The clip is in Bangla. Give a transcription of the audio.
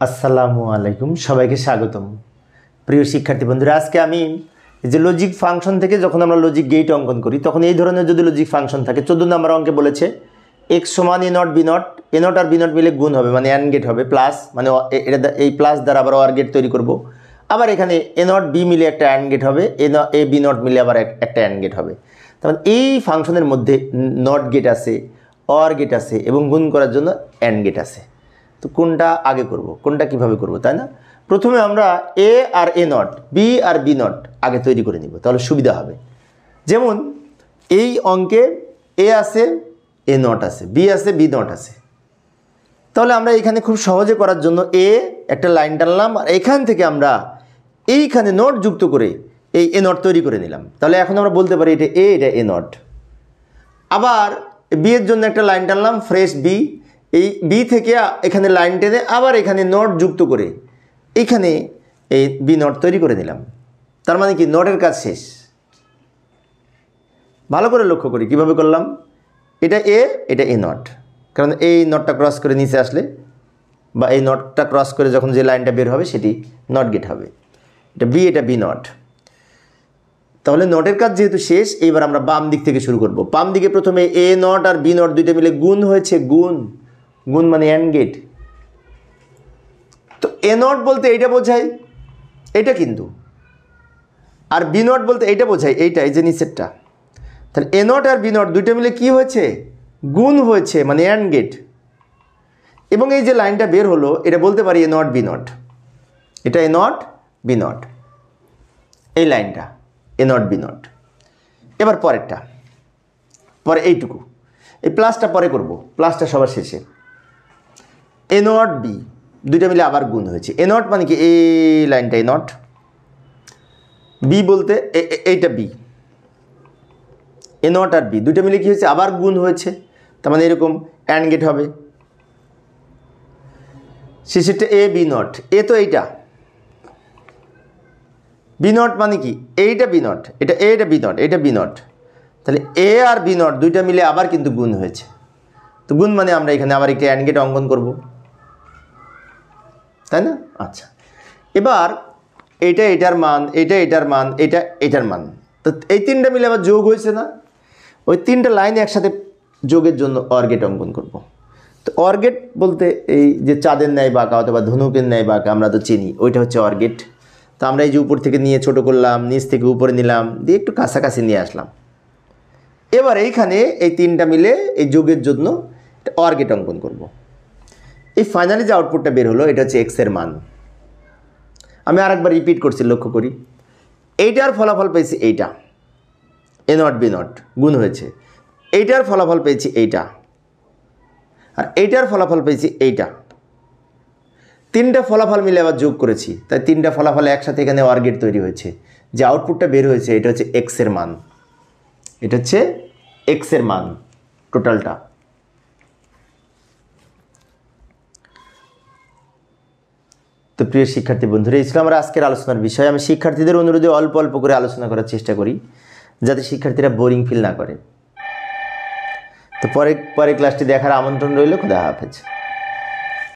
আসসালামু আলাইকুম, সবাইকে স্বাগতম। প্রিয় শিক্ষার্থী বন্ধুরা, আজকে আমি যে লজিক ফাংশন থেকে যখন আমরা লজিক গেট অঙ্কন করি তখন এই ধরনের যদি লজিক ফাংশন থাকে 14 নম্বর অঙ্কে বলেছে x সমান A naught B naught, A not আর বি নট মিলে গুণ হবে, মানে অ্যান্ড গেট হবে, প্লাস মানে এটা এই প্লাস দ্বারা আবার ওয়ার গেট তৈরি করব। আবার এখানে এ নট বি মিলে একটা অ্যান্ড গেট হবে, এ বি নট মিলে আবার একটা অ্যান্ড গেট হবে। তখন এই ফাংশনের মধ্যে নট গেট আছে, অর গেট আছে এবং গুণ করার জন্য অ্যান্ড গেট আছে। তো কোনটা আগে করব, কোনটা কিভাবে করব, তাই না? প্রথমে আমরা এ আর এ নট, বি আর বি নট আগে তৈরি করে নিব, তাহলে সুবিধা হবে। যেমন এই অঙ্কে এ আছে, এ নট আছে, বি আছে, বি নট আছে। তাহলে আমরা এখানে খুব সহজে করার জন্য এ একটা লাইন টানলাম আর এখান থেকে আমরা এইখানে নট যুক্ত করে এই এ নট তৈরি করে নিলাম। তাহলে এখন আমরা বলতে পারি এটা এ, এটা এ নট। আবার বি এর জন্য একটা লাইন টানলাম, ফ্রেশ বি, এই বি থেকে এখানে লাইন টেনে আবার এখানে নট যুক্ত করে এইখানে এই বি নট তৈরি করে নিলাম। তার মানে কি নটের কাজ শেষ। ভালো করে লক্ষ্য করি কিভাবে করলাম। এটা এ, এটা এ নট, কারণ এই নটটা ক্রস করে নিচে আসলে বা এই নটটা ক্রস করে যখন যে লাইনটা বের হবে সেটি নট গেট হবে। এটা বি, এটা বি নট। তাহলে নটের কাজ যেহেতু শেষ, এইবার আমরা বাম দিক থেকে শুরু করব। বাম দিকে প্রথমে এ নট আর বি নট দুইটা মিলে গুণ হয়েছে, গুণ গুণ মানে অ্যান্ড গেট। তো এ নট বলতে এইটা বোঝায়, এটা কিন্তু, আর বি নট বলতে এইটা বোঝায়, এইটা এই যে নিচেরটা। তাহলে এ নট আর বি নট দুইটা মিলে কি হয়েছে, গুণ হয়েছে, মানে অ্যান্ড গেট। এবং এই যে লাইনটা বের হলো এটা বলতে পারি এ নট বি নট, এটা এ নট বি নট, এই লাইনটা এ নট বি নট। এবার পরেরটা, পরে এইটুকু, এই প্লাসটা পরে করব, প্লাসটা সবার শেষে। এ নট বি দুইটা মিলে আবার গুণ হয়েছে। এ নট মানে কি এই লাইনটা এ নট, বি বলতে এইটা বি, এ নট আর বি দুইটা মিলে কি হয়েছে, আবার গুণ হয়েছে, তার মানে এরকম অ্যান্ড গেট হবে। শেষেরটা এ বি নট, এ তো এইটা, বি নট মানে কি এইটা বি নট, এটা এ, এটা বি নট, এটা বি নট। তাহলে এ আর বি নট দুইটা মিলে আবার কিন্তু গুণ হয়েছে। তো গুণ মানে আমরা এখানে আবার একটা অ্যান্ড গেট অঙ্কন করব, তাই না? আচ্ছা, এবার এটা এটার মান, এটা এটার মান, এটা এটার মান, তো এই তিনটা মিলে আবার যোগ হয়েছে না? ওই তিনটা লাইন একসাথে যোগের জন্য অর গেট অঙ্কন করব। তো অর গেট বলতে এই যে চাঁদের ন্যায় বাঁকা অথবা ধনুকের ন্যায় বাঁকা আমরা তো চিনি, ওইটা হচ্ছে অর গেট। তো আমরা এই যে উপর থেকে নিয়ে ছোট করলাম, নিচ থেকে উপরে নিলাম, দিয়ে একটু কাছাকাছি নিয়ে আসলাম। এবার এইখানে এই তিনটা মিলে এই যোগের জন্য অর গেট অঙ্কন করব। এই ফাইনালি যে আউটপুটটা বের হলো এটা হচ্ছে এক্স এর মান। আমি আরেকবার রিপিট করছি, লক্ষ্য করি। এইটার ফলাফল পেয়েছি এইটা, এ নট বি নট গুণ হয়েছে। এইটার ফলাফল পেয়েছি এইটা, আর এইটার ফলাফল পেয়েছি এইটা। তিনটা ফলাফল মিলে আবার যোগ করেছি, তাই তিনটা ফলাফল একসাথে এখানে অর গেট তৈরি হয়েছে। যে আউটপুটটা বের হয়েছে এটা হচ্ছে এক্স এর মান, এটা হচ্ছে এক্স এর মান টোটালটা। তো প্রিয় শিক্ষার্থী বন্ধুরা, এই ছিল আমার আজকের আলোচনার বিষয়। আমি শিক্ষার্থীদের অনুরোধে অল্প অল্প করে আলোচনা করার চেষ্টা করি যাতে শিক্ষার্থীরা বোরিং ফিল না করে। তো পরে ক্লাসটি দেখার আমন্ত্রণ রইল। খুদা হাফেজ।